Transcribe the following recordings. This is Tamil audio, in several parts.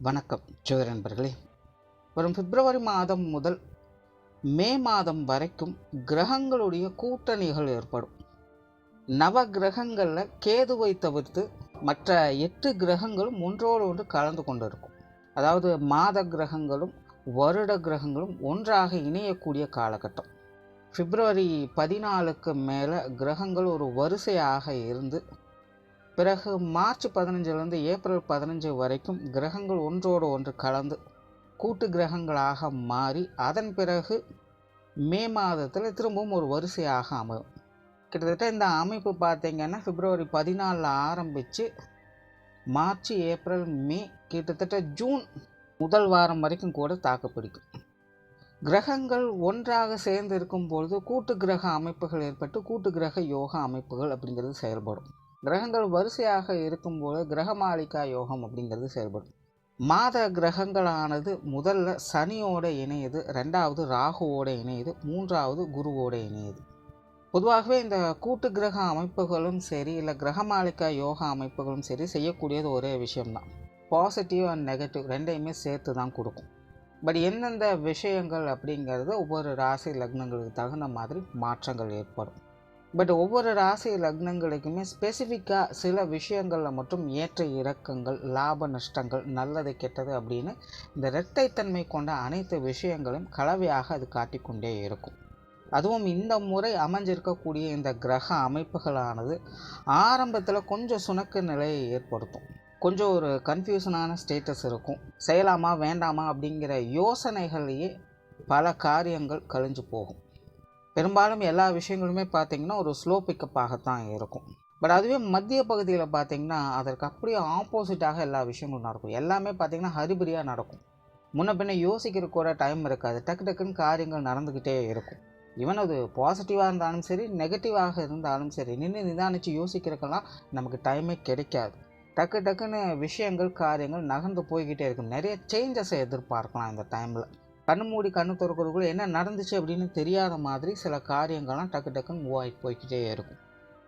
வணக்கம் ஜோதிட நண்பர்களே. வரும் பிப்ரவரி மாதம் முதல் மே மாதம் வரைக்கும் கிரகங்களுடைய கூட்டணிகள் ஏற்படும். நவ கிரகங்களில் கேதுவை தவிர்த்து மற்ற 8 கிரகங்களும் ஒன்றோடு ஒன்று கலந்து கொண்டு இருக்கும். அதாவது மாத கிரகங்களும் வருட கிரகங்களும் ஒன்றாக இணையக்கூடிய காலகட்டம். பிப்ரவரி 14க்கு மேலே கிரகங்கள் ஒரு வரிசையாக இருந்து பிறகு மார்ச் 15லேருந்து ஏப்ரல் 15 வரைக்கும் கிரகங்கள் ஒன்றோடு ஒன்று கலந்து கூட்டு கிரகங்களாக மாறி அதன் பிறகு மே மாதத்தில் திரும்பவும் ஒரு வரிசையாக அமையும். கிட்டத்தட்ட இந்த அமைப்பு பார்த்திங்கன்னா பிப்ரவரி 14 ஆரம்பித்து மார்ச், ஏப்ரல், மே, கிட்டத்தட்ட ஜூன் முதல் வாரம் வரைக்கும் கூட தாக்குப்பிடிக்கும். கிரகங்கள் ஒன்றாக சேர்ந்து இருக்கும்பொழுது கூட்டு கிரக அமைப்புகள் ஏற்பட்டு கூட்டு கிரக யோகா அமைப்புகள் அப்படிங்கிறது செயல்படும். கிரகங்கள் வரிசையாக இருக்கும்போது கிரகமாளிகா யோகம் அப்படிங்கிறது செயல்படும். மாத கிரகங்களானது முதல்ல சனியோடு இணையுது, ரெண்டாவது ராகுவோடு இணையுது, மூன்றாவது குருவோடு இணையுது. பொதுவாகவே இந்த கூட்டு கிரக அமைப்புகளும் சரி இல்லை கிரகமாளிகா யோகா அமைப்புகளும் சரி செய்யக்கூடியது ஒரே விஷயம்தான். பாசிட்டிவ் அண்ட் நெகட்டிவ் ரெண்டையுமே சேர்த்து தான் கொடுக்கும். பட் எந்தெந்த விஷயங்கள் அப்படிங்கிறது ஒவ்வொரு ராசி லக்னங்களுக்கு தகுந்த மாதிரி மாற்றங்கள் ஏற்படும். பட் ஒவ்வொரு ராசி லக்னங்களுக்குமே ஸ்பெசிஃபிக்காக சில விஷயங்களில் மட்டும் ஏற்ற இறக்கங்கள், லாப நஷ்டங்கள், நல்லது கெட்டது அப்படின்னு இந்த இரட்டைத்தன்மை கொண்ட அனைத்து விஷயங்களும் கலவையாக அது காட்டிக்கொண்டே இருக்கும். அதுவும் இந்த முறை அமைஞ்சிருக்கக்கூடிய இந்த கிரக அமைப்புகளானது ஆரம்பத்தில் கொஞ்சம் சுணக்க நிலையை ஏற்படுத்தும். கொஞ்சம் ஒரு கன்ஃபியூஷனான ஸ்டேட்டஸ் இருக்கும். செய்யலாமா வேண்டாமா அப்படிங்கிற யோசனைகளையே பல காரியங்கள் கழிஞ்சு போகும். பெரும்பாலும் எல்லா விஷயங்களுமே பார்த்திங்கன்னா ஒரு ஸ்லோ பிக்கப்பாகத்தான் இருக்கும். பட் அதுவே மத்திய பகுதியில் பார்த்திங்கன்னா அதற்கு அப்படியே ஆப்போசிட்டாக எல்லா விஷயங்களும் நடக்கும். எல்லாமே பார்த்திங்கன்னா ஹரிபரியாக நடக்கும். முன்ன பின்ன யோசிக்கிற கூட டைம் இருக்காது. டக்கு டக்குன்னு காரியங்கள் நடந்துக்கிட்டே இருக்கும். ஈவன் அது பாசிட்டிவாக இருந்தாலும் சரி, நெகட்டிவாக இருந்தாலும் சரி, நின்று நிதானித்து யோசிக்கிறதுக்கெல்லாம் நமக்கு டைமே கிடைக்காது. டக்கு டக்குன்னு விஷயங்கள் காரியங்கள் நகர்ந்து போய்கிட்டே இருக்கும். நிறைய சேஞ்சஸை எதிர்பார்க்கலாம் இந்த டைமில். கண்ணு மூடி கண்ணு திறக்கிறதுக்குள்ள என்ன நடந்துச்சு அப்படின்னு தெரியாத மாதிரி சில காரியங்கள்லாம் டக்கு டக்குன்னு மூவ் ஆகிட்டு போய்கிட்டே இருக்கும்.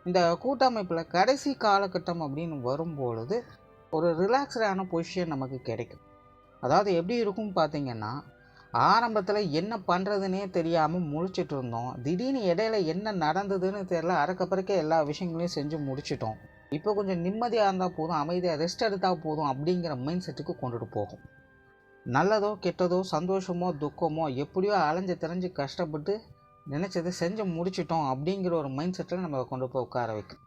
இந்த கூட்டமைப்பில் கடைசி காலகட்டம் அப்படின்னு வரும்பொழுது ஒரு ரிலாக்ஸ்டான பொசிஷன் நமக்கு கிடைக்கும். அதாவது எப்படி இருக்கும் பார்த்திங்கன்னா, ஆரம்பத்தில் என்ன பண்ணுறதுனே தெரியாமல் முழிச்சிட்டு இருந்தோம். திடீர்னு இடையில என்ன நடந்ததுன்னு தெரியல, அறக்கப்பறக்க எல்லா விஷயங்களையும் செஞ்சு முடிச்சிட்டோம். இப்போ கொஞ்சம் நிம்மதியாக இருந்தால் போதும், அமைதியாக ரெஸ்ட் எடுத்தால் போதும் அப்படிங்கிற மைண்ட் செட்டுக்கு கொண்டுட்டு போகும். நல்லதோ கெட்டதோ சந்தோஷமோ துக்கமோ எப்படியோ அலைஞ்சு தெரிஞ்சு கஷ்டப்பட்டு நினச்சதை செஞ்சு முடிச்சிட்டோம் அப்படிங்கிற ஒரு மைண்ட் செட்டில் நம்ம கொண்டு போய் உட்கார வைக்கும்.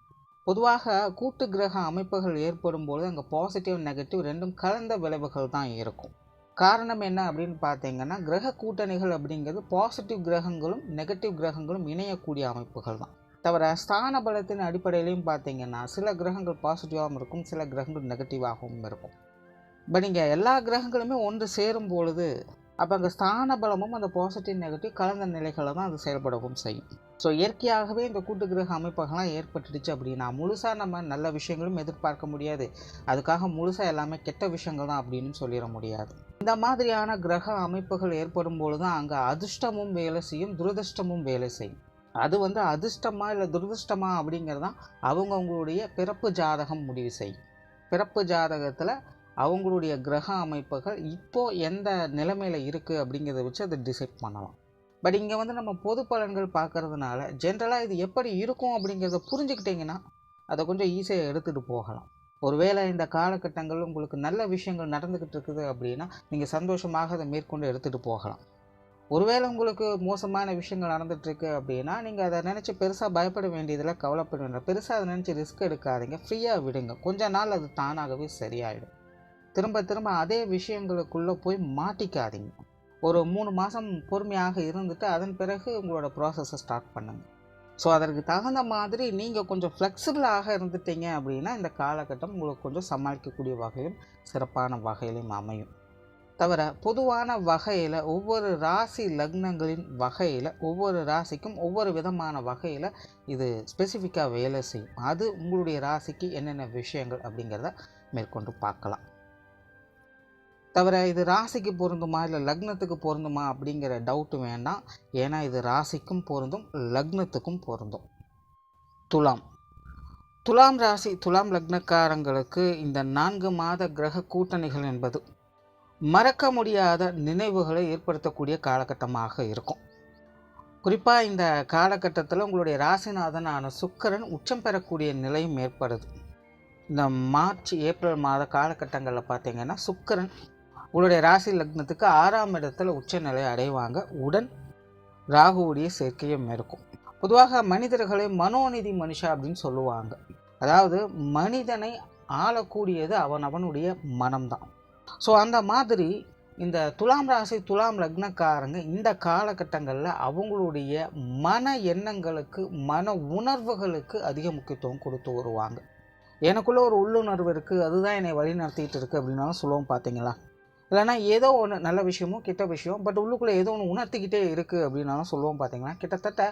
பொதுவாக கூட்டு கிரக அமைப்புகள் ஏற்படும் பொழுது அங்கே பாசிட்டிவ் நெகட்டிவ் ரெண்டும் கலந்த விளைவுகள் தான் இருக்கும். காரணம் என்ன அப்படின்னு பார்த்தீங்கன்னா, கிரக கூட்டணிகள் அப்படிங்கிறது பாசிட்டிவ் கிரகங்களும் நெகட்டிவ் கிரகங்களும் இணையக்கூடிய அமைப்புகள் தான். தவிர ஸ்தான பலத்தின் அடிப்படையிலையும் பார்த்தீங்கன்னா சில கிரகங்கள் பாசிட்டிவாகவும் இருக்கும், சில கிரகங்கள் நெகட்டிவாகவும் இருக்கும். பட் இங்கே எல்லா கிரகங்களுமே ஒன்று சேரும் பொழுது அப்போ அங்கே ஸ்தான பலமும் அந்த பாசிட்டிவ் நெகட்டிவ் கலந்த நிலைகளை தான் அது செயல்படவும் செய்யும். ஸோ இயற்கையாகவே இந்த கூட்டு கிரக அமைப்புகள்லாம் ஏற்பட்டுடுச்சு அப்படின்னா முழுசாக நம்ம நல்ல விஷயங்களும் எதிர்பார்க்க முடியாது. அதுக்காக முழுசாக எல்லாமே கெட்ட விஷயங்கள் தான் அப்படின்னு சொல்லிட முடியாது. இந்த மாதிரியான கிரக அமைப்புகள் ஏற்படும் பொழுது தான் அங்கே அதிர்ஷ்டமும் வேலை செய்யும், துரதிர்ஷ்டமும் வேலை செய்யும். அது அதிர்ஷ்டமா இல்லை துரதிர்ஷ்டமா அப்படிங்கிறதான் அவங்களுடைய பிறப்பு ஜாதகம் முடிவு செய்யும். பிறப்பு ஜாதகத்தில் அவங்களுடைய கிரக அமைப்புகள் இப்போது எந்த நிலைமையில் இருக்குது அப்படிங்கிறத வச்சு அதை டிசைட் பண்ணலாம். பட் இங்கே நம்ம பொது பலன்கள் பார்க்குறதுனால ஜென்ரலாக இது எப்படி இருக்கும் அப்படிங்கிறத புரிஞ்சுக்கிட்டிங்கன்னா அதை கொஞ்சம் ஈஸியாக எடுத்துகிட்டு போகலாம். ஒருவேளை இந்த காலகட்டங்கள் உங்களுக்கு நல்ல விஷயங்கள் நடந்துக்கிட்டு இருக்குது அப்படின்னா நீங்கள் சந்தோஷமாக அதை மேற்கொண்டு எடுத்துகிட்டு போகலாம். ஒருவேளை உங்களுக்கு மோசமான விஷயங்கள் நடந்துகிட்ருக்கு அப்படின்னா நீங்கள் அதை நினச்சி பெருசாக பயப்பட வேண்டியதில் கவலைப்பட வேண்டியது, பெருசாக அதை நினச்சி ரிஸ்க் எடுக்காதீங்க, ஃப்ரீயாக விடுங்க. கொஞ்ச நாள் அது தானாகவே சரியாயிடும். திரும்ப திரும்ப அதே விஷயங்களுக்குள்ளே போய் மாட்டிக்காதீங்க. ஒரு 3 மாதம் பொறுமையாக இருந்துட்டு அதன் பிறகு உங்களோட ப்ராசஸை ஸ்டார்ட் பண்ணுங்கள். ஸோ அதற்கு தகுந்த மாதிரி நீங்கள் கொஞ்சம் ஃப்ளெக்சிபிளாக இருந்துட்டீங்க அப்படின்னா இந்த காலகட்டம் உங்களுக்கு கொஞ்சம் சமாளிக்கக்கூடிய வகையிலும் சிறப்பான வகையிலும் அமையும். தவிர பொதுவான வகையில் ஒவ்வொரு ராசி லக்னங்களின் வகையில் ஒவ்வொரு ராசிக்கும் ஒவ்வொரு விதமான வகையில் இது ஸ்பெசிஃபிக்காக வேலை செய்யும். அது உங்களுடைய ராசிக்கு என்னென்ன விஷயங்கள் அப்படிங்கிறத மேற்கொண்டு பார்க்கலாம். தவிர இது ராசிக்கு பொருந்துமா இல்லை லக்னத்துக்கு பொருந்துமா அப்படிங்கிற டவுட்டு வேண்டாம். ஏன்னா இது ராசிக்கும் பொருந்தும், லக்னத்துக்கும் பொருந்தும். துலாம் ராசி துலாம் லக்னக்காரங்களுக்கு இந்த 4 மாத கிரக கூட்டணிகள் என்பது மறக்க முடியாத நினைவுகளை ஏற்படுத்தக்கூடிய காலகட்டமாக இருக்கும். குறிப்பாக இந்த காலகட்டத்தில் உங்களுடைய ராசிநாதனான சுக்கிரன் உச்சம் பெறக்கூடிய நிலையும் ஏற்படுது. இந்த மார்ச் ஏப்ரல் மாத காலகட்டங்களில் பார்த்தீங்கன்னா சுக்கிரன் உங்களுடைய ராசி லக்னத்துக்கு 6ஆம் இடத்துல உச்சநிலை அடைவாங்க. உடன் ராகுவுடைய சேர்க்கையும் இருக்கும். பொதுவாக மனிதர்களை மனோநிதி மனுஷா அப்படின்னு சொல்லுவாங்க. அதாவது மனிதனை ஆளக்கூடியது அவனுடைய மனம்தான். ஸோ அந்த மாதிரி இந்த துலாம் ராசி துலாம் லக்னக்காரங்க இந்த காலகட்டங்களில் அவங்களுடைய மன எண்ணங்களுக்கு மன உணர்வுகளுக்கு அதிக முக்கியத்துவம் கொடுத்து வருவாங்க. எனக்குள்ளே ஒரு உள்ளுணர்வு இருக்குது, அதுதான் என்னை வழி நடத்திட்டு இருக்குது அப்படின்னாலும் சொல்லுவோம் பார்த்தீங்களா. இல்லைனா ஏதோ ஒன்று நல்ல விஷயமோ கெட்ட விஷயம், பட் உள்ளுக்குள்ளே ஏதோ ஒன்று உணர்த்திக்கிட்டே இருக்குது அப்படின்னாலும் சொல்லுவோம் பார்த்தீங்களா. கிட்டத்தட்ட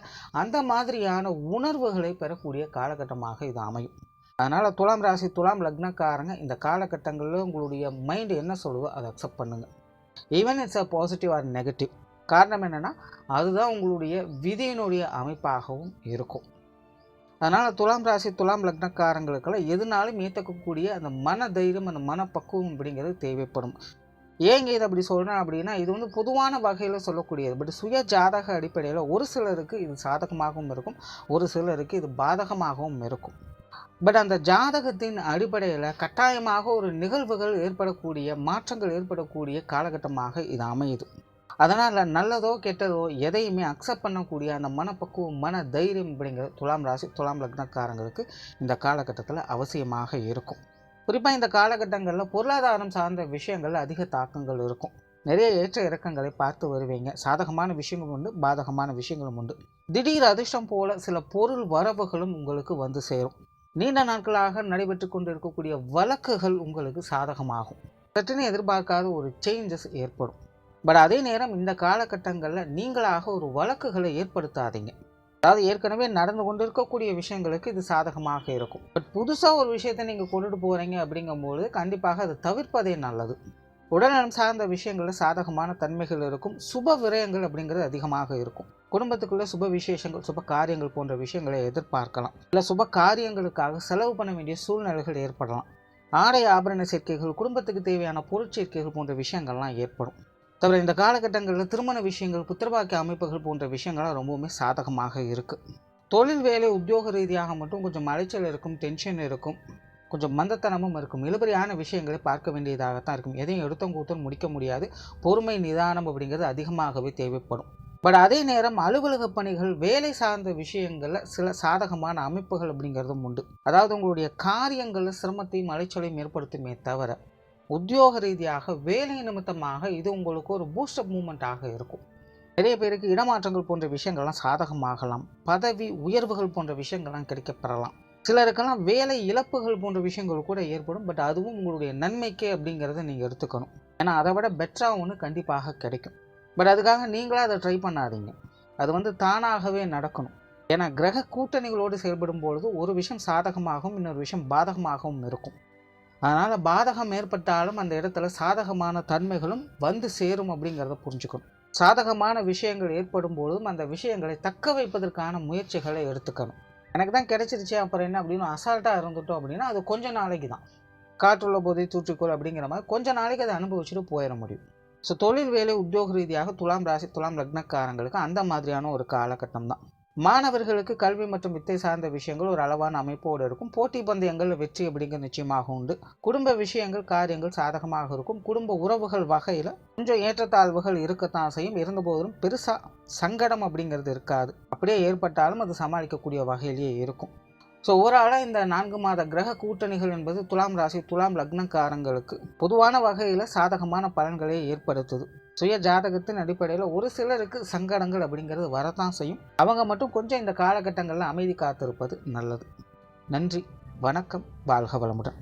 அந்த மாதிரியான உணர்வுகளை பெறக்கூடிய காலகட்டமாக இது அமையும். அதனால் துலாம் ராசி துலாம் லக்னக்காரங்க இந்த காலகட்டங்களில் உங்களுடைய மைண்டு என்ன சொல்லுதோ அதை அக்செப்ட் பண்ணுங்கள். Even it's a positive or negative. காரணம் என்னென்னா அதுதான் உங்களுடைய விதியினுடைய அமைப்பாகவும் இருக்கும். அதனால் துலாம் ராசி துலாம் லக்னக்காரங்களுக்கெல்லாம் எதுனாலும் ஏற்றுக்கக்கூடிய அந்த மன தைரியம் அந்த மனப்பக்குவம் அப்படிங்கிறது தேவைப்படும். ஏங்க இது அப்படி சொல்கிறேன் அப்படின்னா இது பொதுவான வகையில் சொல்லக்கூடியது. பட் சுய ஜாதக அடிப்படையில் ஒரு சிலருக்கு இது சாதகமாகவும் இருக்கும், ஒரு சிலருக்கு இது பாதகமாகவும் இருக்கும். பட் அந்த ஜாதகத்தின் அடிப்படையில் கட்டாயமாக ஒரு நிகழ்வுகள் ஏற்படக்கூடிய மாற்றங்கள் ஏற்படக்கூடிய காலகட்டமாக இது அமையுது. அதனால் நல்லதோ கெட்டதோ எதையுமே அக்செப்ட் பண்ணக்கூடிய அந்த மனப்பக்குவம் மன தைரியம் அப்படிங்கிறது துலாம் ராசி துலாம் லக்னக்காரங்களுக்கு இந்த காலகட்டத்தில் அவசியமாக இருக்கும். குறிப்பாக இந்த காலகட்டங்களில் பொருளாதாரம் சார்ந்த விஷயங்கள் அதிக தாக்கங்கள் இருக்கும். நிறைய ஏற்ற இறக்கங்களை பார்த்து வருவீங்க. சாதகமான விஷயங்களும் உண்டு, பாதகமான விஷயங்களும் உண்டு. திடீர் அதிர்ஷ்டம் போல சில பொருள் வரவுகளும் உங்களுக்கு வந்து சேரும். நீண்ட நாட்களாக நடைபெற்று கொண்டு இருக்கக்கூடிய வழக்குகள் உங்களுக்கு சாதகமாகும். சற்றுன்னு எதிர்பார்க்காத ஒரு சேஞ்சஸ் ஏற்படும். பட் அதே நேரம் இந்த காலகட்டங்களில் நீங்களாக ஒரு வழக்குகளை ஏற்படுத்தாதீங்க. அதாவது ஏற்கனவே நடந்து கொண்டு இருக்கக்கூடிய விஷயங்களுக்கு இது சாதகமாக இருக்கும். பட் புதுசாக ஒரு விஷயத்தை நீங்கள் கொண்டுட்டு போகிறீங்க அப்படிங்கும்போது கண்டிப்பாக அதை தவிர்ப்பதே நல்லது. உடல்நலம் சார்ந்த விஷயங்களில் சாதகமான தன்மைகள் இருக்கும். சுப விரயங்கள் அப்படிங்கிறது அதிகமாக இருக்கும். குடும்பத்துக்குள்ளே சுப விசேஷங்கள் சுப காரியங்கள் போன்ற விஷயங்களை எதிர்பார்க்கலாம். இல்லை சுப காரியங்களுக்காக செலவு பண்ண வேண்டிய சூழ்நிலைகள் ஏற்படலாம். ஆடை ஆபரண சேர்க்கைகள், குடும்பத்துக்கு தேவையான பொருட்சேர்க்கைகள் போன்ற விஷயங்கள்லாம் ஏற்படும். தவிர இந்த காலகட்டங்களில் திருமண விஷயங்கள் புத்திரபாக்கிய அமைப்புகள் போன்ற விஷயங்கள்லாம் ரொம்பவுமே சாதகமாக இருக்குது. தொழில் வேலை உத்தியோக ரீதியாக மட்டும் கொஞ்சம் அலைச்சல் இருக்கும், டென்ஷன் இருக்கும், கொஞ்சம் மந்தத்தனமும் இருக்கும். இழுபறியான விஷயங்களை பார்க்க வேண்டியதாகத்தான் இருக்கும். எதையும் எடுத்தும் கூத்தும் முடிக்க முடியாது. பொறுமை நிதானம் அப்படிங்கிறது அதிகமாகவே தேவைப்படும். பட் அதே நேரம் அலுவலக பணிகள் வேலை சார்ந்த விஷயங்களில் சில சாதகமான அமைப்புகள் அப்படிங்கிறதும் உண்டு. அதாவது உங்களுடைய காரியங்களில் சிரமத்தையும் அலைச்சலையும் ஏற்படுத்துமே தவிர உத்தியோக ரீதியாக வேலை நிமித்தமாக இது உங்களுக்கு ஒரு பூஸ்டப் மூமெண்ட்டாக இருக்கும். நிறைய பேருக்கு இடமாற்றங்கள் போன்ற விஷயங்கள்லாம் சாதகமாகலாம். பதவி உயர்வுகள் போன்ற விஷயங்கள்லாம் கிடைக்கப்பெறலாம். சிலருக்கெல்லாம் வேலை இழப்புகள் போன்ற விஷயங்கள் கூட ஏற்படும். பட் அதுவும் உங்களுடைய நன்மைக்கே அப்படிங்கிறத நீங்கள் எடுத்துக்கணும். ஏன்னா அதை விட பெட்டராக ஒன்று கண்டிப்பாக கிடைக்கும். பட் அதுக்காக நீங்களாக அதை ட்ரை பண்ணாதீங்க. அது தானாகவே நடக்கணும். ஏன்னா கிரக கூட்டணிகளோடு செயல்படும் பொழுது ஒரு விஷயம் சாதகமாகவும் இன்னொரு விஷயம் பாதகமாகவும் இருக்கும். அதனால் பாதகம் ஏற்பட்டாலும் அந்த இடத்துல சாதகமான தன்மைகளும் வந்து சேரும் அப்படிங்கிறத புரிஞ்சுக்கணும். சாதகமான விஷயங்கள் ஏற்படும் பொழுதும் அந்த விஷயங்களை தக்க வைப்பதற்கான முயற்சிகளை எடுத்துக்கணும். எனக்கு தான் கிடைச்சிருச்சு அப்புறம் என்ன அப்படின்னு அசால்ட்டாக இருந்துட்டோம் அப்படின்னா அது கொஞ்ச நாளைக்கு தான். காற்றுள்ள போதை தூற்றிக்கொள் அப்படிங்கிற மாதிரி கொஞ்ச நாளைக்கு அதை அனுபவிச்சுட்டு போயிட முடியும். ஸோ தொழில் வேலை உத்தியோக ரீதியாக துலாம் ராசி துலாம் லக்னக்காரங்களுக்கு அந்த மாதிரியான ஒரு காலகட்டம் தான். மாணவர்களுக்கு கல்வி மற்றும் வித்தை சார்ந்த விஷயங்கள் ஒரு அளவான அமைப்போடு இருக்கும். போட்டி பந்தயங்கள் வெற்றி அப்படிங்கிறது நிச்சயமாக உண்டு. குடும்ப விஷயங்கள் காரியங்கள் சாதகமாக இருக்கும். குடும்ப உறவுகள் வகையில் கொஞ்சம் ஏற்றத்தாழ்வுகள் இருக்கத்தான் செய்யும். இருந்தபோதும் பெருசாக சங்கடம் அப்படிங்கிறது இருக்காது. அப்படியே ஏற்பட்டாலும் அது சமாளிக்கக்கூடிய வகையிலேயே இருக்கும். ஸோ ஓவராலாக இந்த 4 மாத கிரக கூட்டணிகள் என்பது துலாம் ராசி துலாம் லக்னக்காரங்களுக்கு பொதுவான வகையில் சாதகமான பலன்களை ஏற்படுத்துது. சுய ஜாதகத்தின் அடிப்படையில் ஒரு சிலருக்கு சங்கடங்கள் அப்படிங்கிறது வரத்தான் செய்யும். அவங்க மட்டும் கொஞ்சம் இந்த காலகட்டங்களில் அமைதி காத்திருப்பது நல்லது. நன்றி, வணக்கம், வாழ்க வளமுடன்.